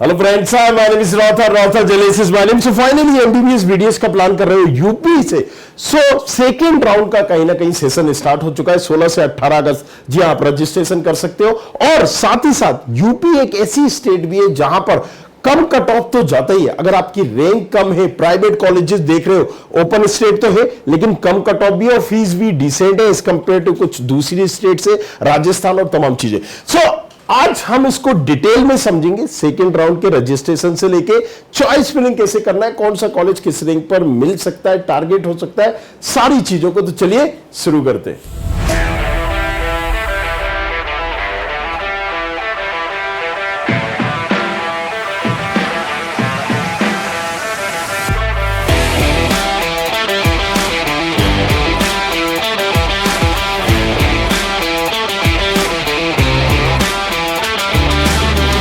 Hello friends, my name is रॉथर जेलेसिस my name. So finally MBBS BDS का plan कर रहे हो यूपी से। सो सेकेंड राउंड का कहीं ना कहीं सेशन स्टार्ट हो चुका है 16 से 18 अगस्त। जी हाँ, आप रजिस्ट्रेशन कर सकते हो। और साथ ही साथ यूपी एक ऐसी स्टेट भी है जहां पर कम कट ऑफ तो जाता ही है। अगर आपकी रैंक कम है, प्राइवेट कॉलेजेस देख रहे हो, ओपन स्टेट तो है लेकिन कम कट ऑफ भी है और फीस भी डिसेंट है एज कंपेयर टू कुछ दूसरी स्टेट से, राजस्थान और तमाम चीजें। सो आज हम इसको डिटेल में समझेंगे, सेकेंड राउंड के रजिस्ट्रेशन से लेके चॉइस फिलिंग कैसे करना है, कौन सा कॉलेज किस रैंक पर मिल सकता है, टारगेट हो सकता है, सारी चीजों को। तो चलिए शुरू करते हैं।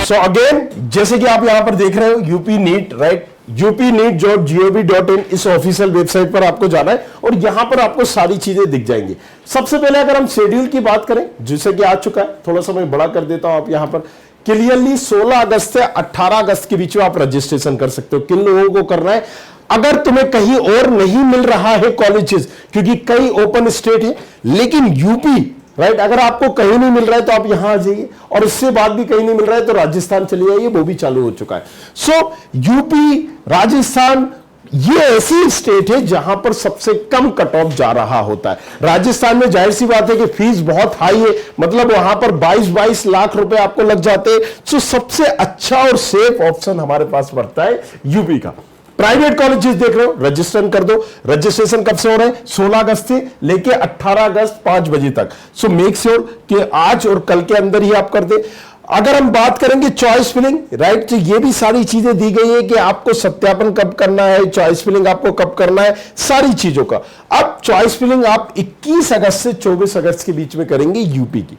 सो अगेन, जैसे कि आप यहां पर देख रहे हो यूपी नीट, राइट, upneet.gov.in इस ऑफिशियल वेबसाइट पर आपको जाना है और यहां पर आपको सारी चीजें दिख जाएंगी। सबसे पहले अगर हम शेड्यूल की बात करें, जैसे कि आ चुका है, थोड़ा सा मैं बड़ा कर देता हूं। आप यहां पर क्लियरली 16 अगस्त से 18 अगस्त के बीच में आप रजिस्ट्रेशन कर सकते हो। किन लोगों को करना है? अगर तुम्हें कहीं और नहीं मिल रहा है कॉलेजेस, क्योंकि कई ओपन स्टेट है लेकिन यूपी, राइट, अगर आपको कहीं नहीं मिल रहा है तो आप यहां आ जाइए, और इससे बाद भी कहीं नहीं मिल रहा है तो राजस्थान चले जाइए, वो भी चालू हो चुका है। सो यूपी, राजस्थान, ये ऐसी स्टेट है जहां पर सबसे कम कट ऑफ जा रहा होता है। राजस्थान में जाहिर सी बात है कि फीस बहुत हाई है, मतलब वहां पर 22 लाख रुपए आपको लग जाते हैं। सो सबसे अच्छा और सेफ ऑप्शन हमारे पास बढ़ता है यूपी का। प्राइवेट कॉलेजेस देख रहे हो, रजिस्ट्रेशन कर दो। रजिस्ट्रेशन कब से हो रहा है? 16 अगस्त से लेके 18 अगस्त 5 बजे तक। सो मेक श्योर कि आज और कल के अंदर ही आप कर दे। अगर हम बात करेंगे चॉइस फिलिंग, राइट, तो ये भी सारी चीजें दी गई है कि आपको सत्यापन कब करना है, चॉइस फिलिंग आपको कब करना है, सारी चीजों का। अब चॉइस फिलिंग आप 21 अगस्त से 24 अगस्त के बीच में करेंगे यूपी की।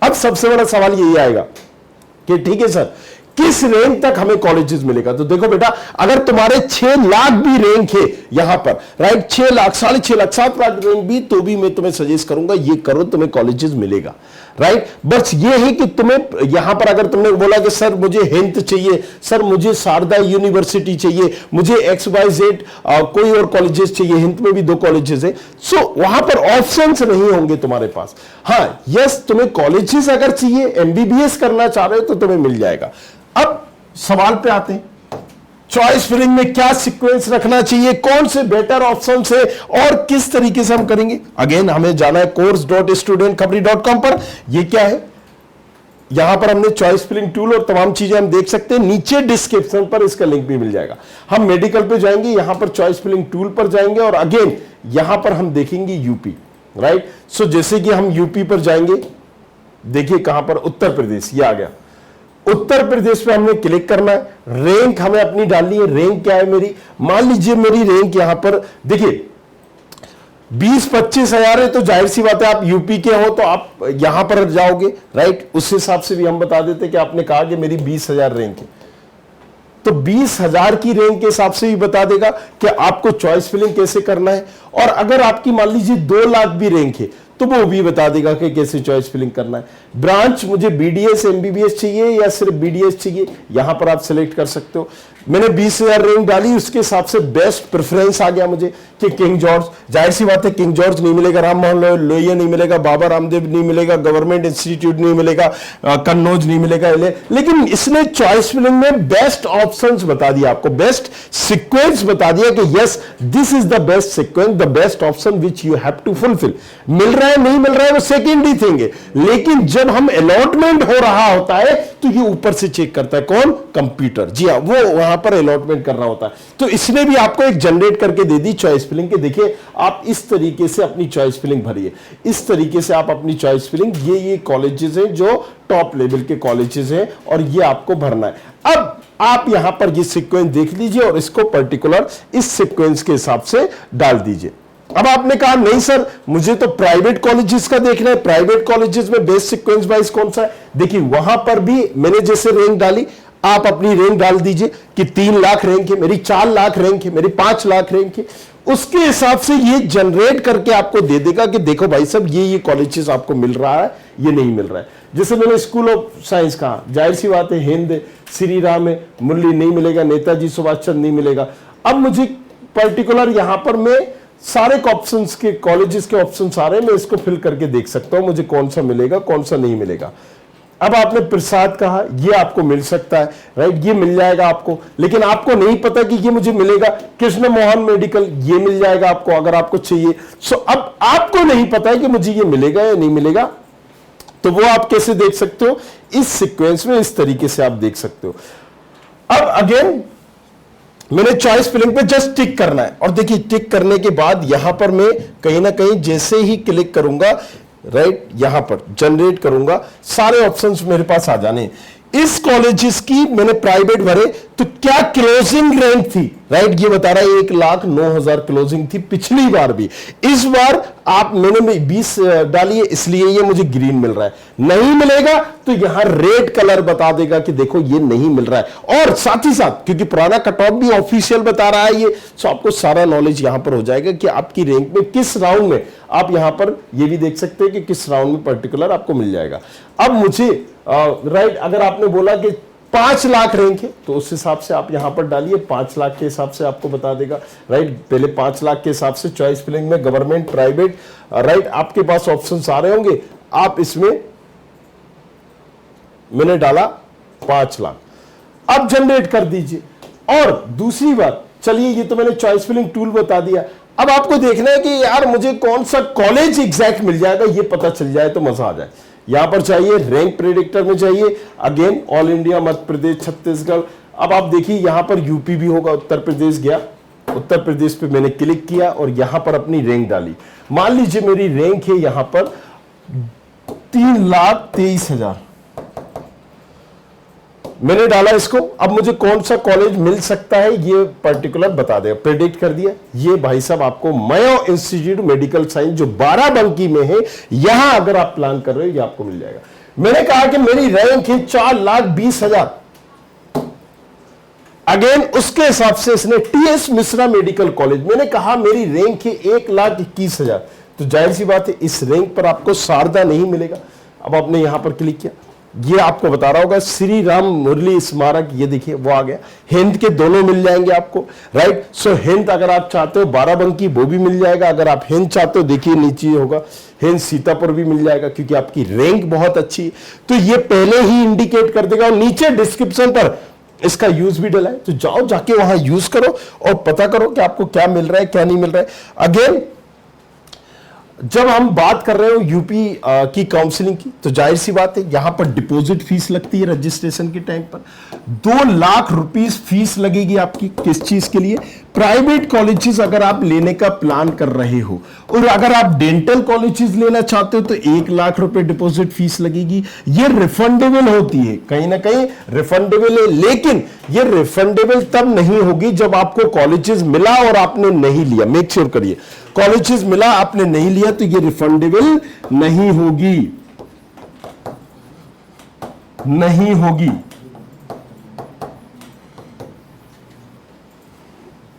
अब सबसे बड़ा सवाल यही आएगा कि ठीक है सर, किस रैंक तक हमें कॉलेजेस मिलेगा? तो देखो बेटा, अगर तुम्हारे 6 लाख भी रैंक है यहां पर, राइट, 6 लाख, 6.5 लाख, 7 लाख रैंक भी, तो भी मैं तुम्हें सजेस्ट करूंगा ये करो, तुम्हें कॉलेजेस मिलेगा, राइट। बस ये है कि तुम्हें यहां पर अगर तुमने बोला कि सर मुझे हिंद चाहिए, सर मुझे शारदा यूनिवर्सिटी चाहिए, मुझे XYZ कोई और कॉलेजेस चाहिए, हिंद में भी 2 कॉलेजेस है, सो वहां पर ऑप्शंस नहीं होंगे तुम्हारे पास। हाँ, यस, तुम्हें कॉलेजेस अगर चाहिए, MBBS करना चाह रहे हो तो तुम्हें मिल जाएगा। अब सवाल पे आते हैं, चॉइस फिलिंग में क्या सीक्वेंस रखना चाहिए, कौन से बेटर ऑप्शन है और किस तरीके से हम करेंगे। अगेन हमें जाना है course.studentkhapri.com पर। ये क्या है? यहां पर हमने चॉइस फिलिंग टूल और तमाम चीजें हम देख सकते हैं। नीचे डिस्क्रिप्शन पर इसका लिंक भी मिल जाएगा। हम मेडिकल पे जाएंगे, यहां पर चॉइस फिलिंग टूल पर जाएंगे और अगेन यहां पर हम देखेंगे यूपी, राइट। सो जैसे कि हम यूपी पर जाएंगे, देखिए कहां पर, उत्तर प्रदेश, ये आ गया। उत्तर प्रदेश पे हमने क्लिक करना है। रैंक हमें अपनी डालनी है। रैंक क्या है मेरी? मान लीजिए मेरी रैंक यहां पर देखिए 20-25 हजार है, तो जाहिर सी बात है आप यूपी के हो तो आप यहां पर जाओगे, राइट। उस हिसाब से भी हम बता देते कि आपने कहा कि मेरी 20,000 रैंक है, तो 20,000 की रैंक के हिसाब से भी बता देगा कि आपको चॉइस फिलिंग कैसे करना है। और अगर आपकी मान लीजिए 2 लाख भी रैंक है तो वो भी बता देगा कि कैसे चॉइस फिलिंग करना है। ब्रांच, मुझे BDS MBBS चाहिए या सिर्फ BDS चाहिए, यहां पर आप सिलेक्ट कर सकते हो। मैंने 20,000 रैंक डाली, उसके हिसाब से बेस्ट प्रेफरेंस आ गया मुझे कि किंग जॉर्ज। जाहिर सी बात है किंग जॉर्ज नहीं मिलेगा, राम मनोहर लोहिया नहीं मिलेगा, बाबा रामदेव नहीं मिलेगा, गवर्नमेंट इंस्टीट्यूट नहीं मिलेगा, कन्नौज नहीं मिलेगा, लेकिन इसने चॉइस फिलिंग में बेस्ट ऑप्शंस बता दिया, आपको बेस्ट सीक्वेंस बता दिया कि yes this is the best sequence, the best option which you have to fulfil. मिल रहा है नहीं मिल रहा है वो सेकेंडरी थिंग है, लेकिन जब हम अलॉटमेंट हो रहा होता है तो ये ऊपर से चेक करता है, कौन? कंप्यूटर। जी हाँ, वो वहां पर अलॉटमेंट कर रहा होता है। तो इसने भी आपको एक जनरेट करके दे दी चॉइस फिलिंग के। देखिए आप इस तरीके से अपनी चॉइस फिलिंग भरिए, इस तरीके से आप अपनी चॉइस फिलिंग, ये कॉलेजेस हैं जो टॉप लेवल के कॉलेजेस हैं और ये आपको भरना है। अब आप यहां पर ये सीक्वेंस देख लीजिए और इसको पर्टिकुलर इस सीक्वेंस के हिसाब से डाल दीजिए। अब आपने कहा नहीं सर मुझे तो प्राइवेट कॉलेजेस का देखना है, प्राइवेट कॉलेजेस में बेस्ट सीक्वेंस वाइज कौन सा है? देखिए वहां पर भी मैंने जैसे रैंक डाली, आप अपनी रैंक डाल दीजिए कि 3 लाख रैंक है मेरी, 4 लाख रैंक है मेरी, 5 लाख रैंक है। उसके हिसाब से ये जनरेट करके आपको दे देगा कि देखो भाई साहब ये कॉलेजेस आपको मिल रहा है, ये नहीं मिल रहा है। जैसे मैंने स्कूल ऑफ साइंस कहा, जाहिर सी बात है हिंद, श्री राम है, मुरली नहीं मिलेगा, नेताजी सुभाष चंद्र नहीं मिलेगा। अब मुझे पर्टिकुलर यहां पर मैं सारे ऑप्शंस के कॉलेजेस के ऑप्शंस आ रहे हैं, मैं इसको फिल करके देख सकता हूं मुझे कौन सा मिलेगा कौन सा नहीं मिलेगा। अब आपने प्रसाद कहा, ये आपको मिल सकता है, राइट, ये मिल जाएगा आपको, लेकिन आपको नहीं पता कि ये मुझे मिलेगा। कृष्ण मोहन मेडिकल, ये मिल जाएगा आपको अगर आपको चाहिए। सो अब आपको नहीं पता है कि मुझे ये मिलेगा या नहीं मिलेगा, तो वो आप कैसे देख सकते हो? इस सीक्वेंस में इस तरीके से आप देख सकते हो। अब अगेन मैंने चॉइस फिलिंग पे जस्ट टिक करना है, और देखिए टिक करने के बाद यहां पर मैं कहीं ना कहीं जैसे ही क्लिक करूंगा, राइट, यहां पर जनरेट करूंगा, सारे ऑप्शंस मेरे पास आ जाने। इस कॉलेजेस की मैंने प्राइवेट भरे तो क्या क्लोजिंग रैंक थी, राइट, ये बता रहा है 1,09,000 क्लोजिंग थी पिछली बार भी। इस बार आप मैंने 20 डाली है इसलिए ये मुझे ग्रीन मिल रहा है। नहीं मिलेगा तो यहां रेड कलर बता देगा कि देखो ये नहीं मिल रहा है। और साथ ही साथ क्योंकि पुराना कट ऑफ भी ऑफिशियल बता रहा है ये, सो आपको सारा नॉलेज यहां पर हो जाएगा कि आपकी रैंक में किस राउंड में, आप यहां पर ये भी देख सकते हैं कि किस राउंड में पर्टिकुलर आपको मिल जाएगा। अब मुझे राइट, अगर आपने बोला कि 5 लाख रैंक है तो उस हिसाब से आप यहां पर डालिए, 5 लाख के हिसाब से आपको बता देगा, राइट। पहले 5 लाख के हिसाब से चॉइस फिलिंग में गवर्नमेंट, प्राइवेट, राइट, आपके पास ऑप्शंस आ रहे होंगे। आप इसमें मैंने डाला 5 लाख, अब जनरेट कर दीजिए। और दूसरी बात, चलिए ये तो मैंने चॉइस फिलिंग टूल बता दिया, अब आपको देखना है कि यार मुझे कौन सा कॉलेज एग्जैक्ट मिल जाएगा, ये पता चल जाए तो मजा आ जाए। यहां पर चाहिए रैंक प्रेडिक्टर में चाहिए, again all India, Madhya Pradesh, Chhattisgarh. अब आप देखिए यहां पर यूपी भी होगा, उत्तर प्रदेश गया, उत्तर प्रदेश पे मैंने क्लिक किया और यहां पर अपनी रैंक डाली। मान लीजिए मेरी रैंक है यहां पर 3,23,000, मैंने डाला इसको। अब मुझे कौन सा कॉलेज मिल सकता है ये पर्टिकुलर बता देगा, प्रेडिक्ट कर दिया। ये भाई साहब आपको मायो इंस्टीट्यूट मेडिकल साइंस जो 12बंकी में है, यहां अगर आप प्लान कर रहे हो ये आपको मिल जाएगा। मैंने कहा कि मेरी रैंक है 4,20,000, अगेन उसके हिसाब से इसने टीएस मिश्रा मेडिकल कॉलेज, मैंने कहा मेरी रैंक है 1,21,000, तो जाहिर सी बात है इस रैंक पर आपको शारदा नहीं मिलेगा। अब आपने यहां पर क्लिक किया, ये आपको बता रहा होगा श्री राम मुरली स्मारक, ये देखिए वो आ गया। हिंद के दोनों मिल जाएंगे आपको, राइट। सो हिंद अगर आप चाहते हो 12बंकी वो भी मिल जाएगा, अगर आप हिंद चाहते हो देखिए नीचे होगा हिंद सीतापुर भी मिल जाएगा, क्योंकि आपकी रैंक बहुत अच्छी है तो ये पहले ही इंडिकेट कर देगा। और नीचे डिस्क्रिप्शन पर इसका यूज भी डला है, तो जाओ जाके वहां यूज करो और पता करो कि आपको क्या मिल रहा है क्या नहीं मिल रहा है। अगेन जब हम बात कर रहे हो यूपी की काउंसलिंग की, तो जाहिर सी बात है यहां पर डिपॉजिट फीस लगती है रजिस्ट्रेशन के टाइम पर, 2 लाख रुपीस फीस लगेगी आपकी। किस चीज के लिए? प्राइवेट कॉलेजेस अगर आप लेने का प्लान कर रहे हो, और अगर आप डेंटल कॉलेजेस लेना चाहते हो तो 1 लाख रुपए डिपॉजिट फीस लगेगी। ये रिफंडेबल होती है, कहीं ना कहीं रिफंडेबल है, लेकिन ये रिफंडेबल तब नहीं होगी जब आपको कॉलेजेस मिला और आपने नहीं लिया। मेक श्योर करिए, कॉलेजेस मिला आपने नहीं लिया तो ये रिफंडेबल नहीं होगी, नहीं होगी।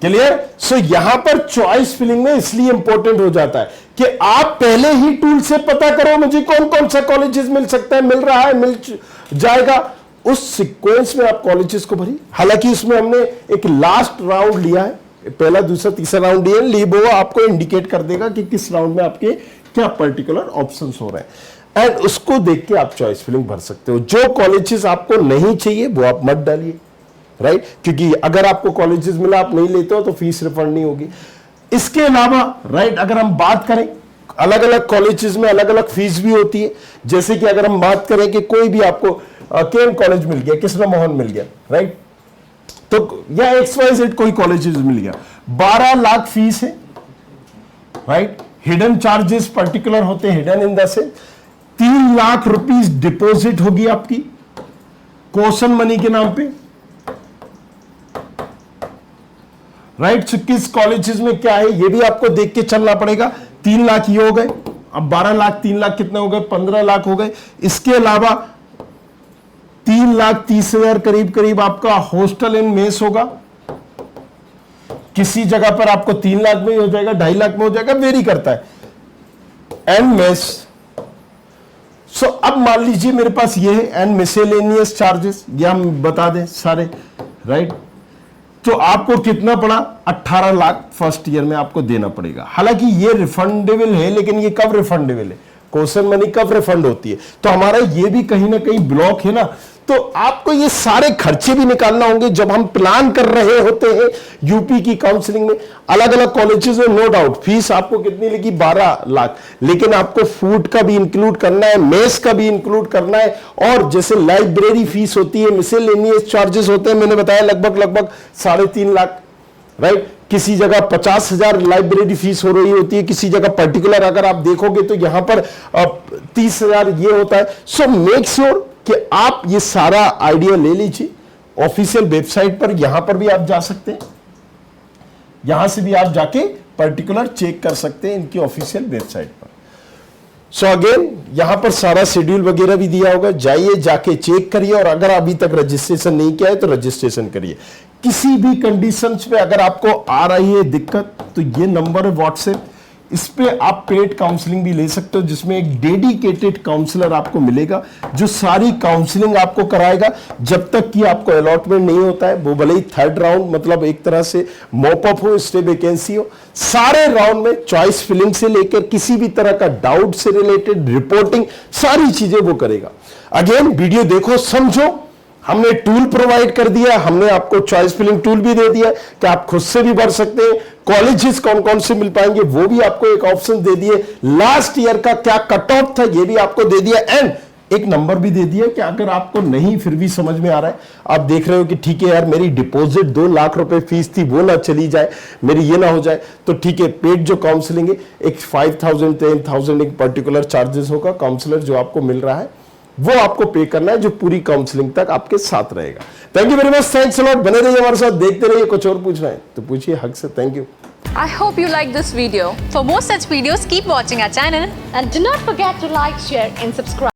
क्लियर? सो यहां पर चॉइस फिलिंग में इसलिए इंपॉर्टेंट हो जाता है कि आप पहले ही टूल से पता करो मुझे कौन कौन सा कॉलेजेस मिल सकता है, मिल रहा है, मिल जाएगा, उस सीक्वेंस में आप कॉलेजेस को भरी। हालांकि इसमें हमने एक लास्ट राउंड लिया है, पहला दूसरा तीसरा राउंड लिया, लीबो आपको इंडिकेट कर देगा कि किस राउंड में आपके क्या पर्टिकुलर ऑप्शंस हो रहे हैं, एंड उसको देख के आप चॉइस फिलिंग भर सकते हो। जो कॉलेजेस आपको नहीं चाहिए वो आप मत डालिए, राइट, क्योंकि अगर आपको कॉलेजेस मिला आप नहीं लेते हो तो फीस रिफंड नहीं होगी। इसके अलावा राइट, अगर हम बात करें अलग अलग कॉलेजेस में अलग अलग फीस भी होती है। जैसे कि अगर हम बात करें कि कोई भी आपको केएम कॉलेज मिल गया, कृष्ण मोहन मिल गया, राइट, तो या XYZ कोई कॉलेजेस मिल गया, 12 लाख फीस है, राइट। हिडन चार्जेस पर्टिकुलर होते हैं, hidden in the sense 3 lakh rupees deposit होगी आपकी कॉशन मनी के नाम पे, राइट। सो किस कॉलेजेस में क्या है ये भी आपको देख के चलना पड़ेगा। 3 लाख ये हो गए, अब 12 लाख 3 लाख कितने हो गए? 15 लाख हो गए। इसके अलावा 3,30,000 करीब करीब आपका हॉस्टल एंड मेस होगा। किसी जगह पर आपको 3 लाख में हो जाएगा, 2.5 लाख में हो जाएगा, वेरी करता है, एंड मेस। सो अब मान लीजिए मेरे पास ये है एंड मिसेलेनियस चार्जेस, ये हम बता दें सारे, राइट। तो आपको कितना पड़ा, 18 लाख फर्स्ट ईयर में आपको देना पड़ेगा। हालांकि ये रिफंडेबल है, लेकिन ये कब रिफंडेबल है, क्वेश्चन मनी कब रिफंड होती है, तो हमारा ये भी कहीं ना कहीं ब्लॉक है ना। तो आपको ये सारे खर्चे भी निकालना होंगे जब हम प्लान कर रहे होते हैं यूपी की काउंसलिंग में। अलग अलग कॉलेजेस में नो डाउट फीस आपको कितनी लगी, 12 लाख, लेकिन आपको फूड का भी इंक्लूड करना है, मेस का भी इंक्लूड करना है, और जैसे लाइब्रेरी फीस होती है, मिसेलेनियस चार्जेस होते हैं, मैंने बताया लगभग 3.5 लाख, राइट। किसी जगह 50,000 लाइब्रेरी फीस हो रही होती है, किसी जगह पर्टिकुलर अगर आप देखोगे तो यहां पर 30,000 ये होता है। सो मेक श्योर कि आप ये सारा आइडिया ले लीजिए ऑफिशियल वेबसाइट पर, यहां पर भी आप जा सकते हैं, यहां से भी आप जाके पर्टिकुलर चेक कर सकते हैं इनकी ऑफिशियल वेबसाइट पर। सो अगेन यहां पर सारा शेड्यूल वगैरह भी दिया होगा, जाइए जाके चेक करिए, और अगर अभी तक रजिस्ट्रेशन नहीं किया है तो रजिस्ट्रेशन करिए। किसी भी कंडीशंस पे अगर आपको आ रही है दिक्कत तो ये नंबर है व्हाट्सएप, इस पे आप पेड काउंसलिंग भी ले सकते हो, जिसमें एक डेडिकेटेड काउंसलर आपको मिलेगा जो सारी काउंसलिंग आपको कराएगा जब तक कि आपको अलॉटमेंट नहीं होता है। वो भले ही थर्ड राउंड मतलब एक तरह से मॉप अप हो, स्टे वैकेंसी हो, सारे राउंड में चॉइस फिलिंग से लेकर किसी भी तरह का डाउट से रिलेटेड रिपोर्टिंग सारी चीजें वो करेगा। अगेन वीडियो देखो, समझो, हमने टूल प्रोवाइड कर दिया, हमने आपको चॉइस फिलिंग टूल भी दे दिया कि आप खुद से भी भर सकते हैं, कॉलेजेस कौन कौन से मिल पाएंगे वो भी आपको एक ऑप्शन दे दिए, लास्ट ईयर का क्या कट ऑफ था ये भी आपको दे दिया, एंड एक नंबर भी दे दिया कि अगर आपको नहीं फिर भी समझ में आ रहा है, आप देख रहे हो कि ठीक है यार मेरी डिपॉजिट 2 लाख रुपए फीस थी वो ना चली जाए, मेरी ये ना हो जाए, तो ठीक है पेड जो काउंसलिंग है एक 5,000 10,000 एक पर्टिकुलर चार्जेस होगा, काउंसलर जो आपको मिल रहा है वो आपको पे करना है, जो पूरी काउंसलिंग तक आपके साथ रहेगा। Thank you very much, thanks a lot, बने रहिए हमारे साथ, देखते रहिए। कुछ और पूछना है तो पूछिए हक से। Thank you. I hope you like this video. For more such videos, keep watching our channel And do not forget to like, share and subscribe.